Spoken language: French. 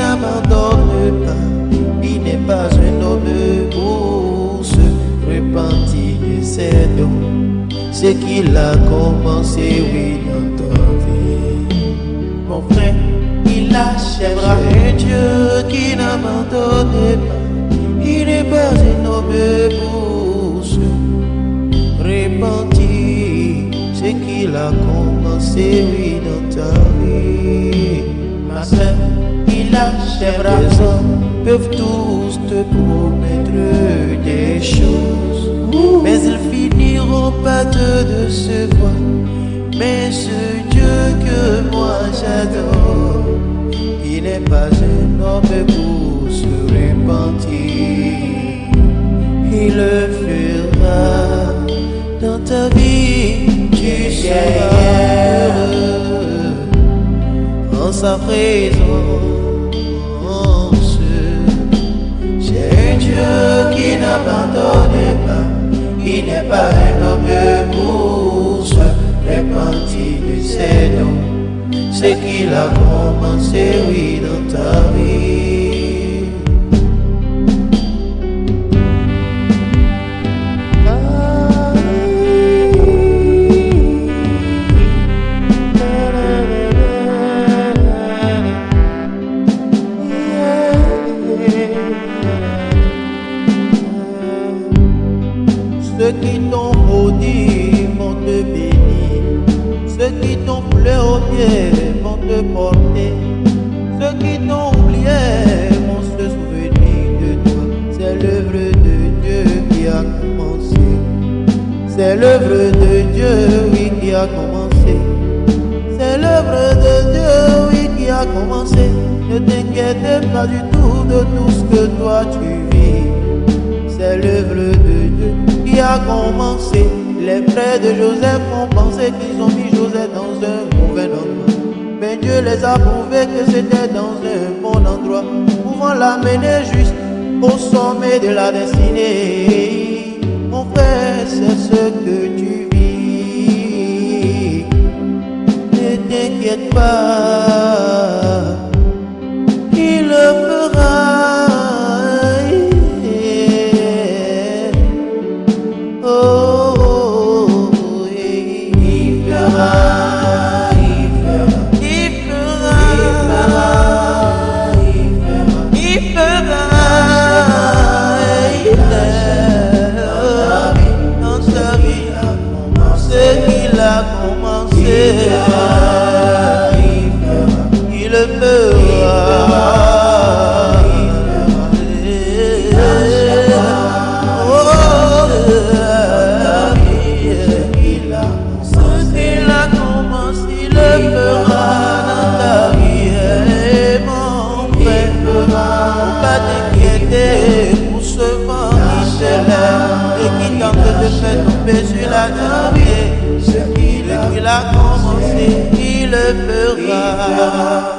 n'abandonne pas, il n'est pas un homme pour se repentir de ses dons. Ce qu'il a commencé, oui, dans ta vie. Mon frère, il achèvera. Un Dieu qui n'abandonne pas, il n'est pas un homme pour se repentir. Ce qu'il a commencé, oui, dans ta vie. Ma soeur, il achèvera. Les hommes peuvent tous te promettre des choses, mais ils finiront pas te décevoir. Mais ce Dieu que moi j'adore, il n'est pas un homme pour se repentir. Il le fera dans ta vie. Tu seras heureux en sa présence. C'est un Dieu qui n'abandonne pas, il n'est pas un homme pour se repentir de ses dons. Ce qu'il a commencé, oui, dans ta vie. Ceux qui t'ont maudit vont te bénir. Ceux qui t'ont foulé aux pieds vont te porter. Ceux qui t'ont oublié vont se souvenir de toi. C'est l'œuvre de Dieu qui a commencé. C'est l'œuvre de Dieu, oui, qui a commencé. C'est l'œuvre de Dieu, oui, qui a commencé. Ne t'inquiète pas du tout de tout ce que toi tu vis. C'est l'œuvre de Dieu qui a commencé. Les frères de Joseph ont pensé qu'ils ont mis Joseph dans un mauvais endroit, mais Dieu les a prouvé que c'était dans un bon endroit, pouvant l'amener juste au sommet de la destinée. Mon frère, c'est ce que tu vis. Ne t'inquiète pas, il le fera. Il le fera. Ce qu'il a commencé, il le fera dans ta vie. Mon frère, faut pas t'inquiéter pour ce vent qui se lève et qui tente de faire tomber sur la terre. Ce qu'il a commencé, il le fera.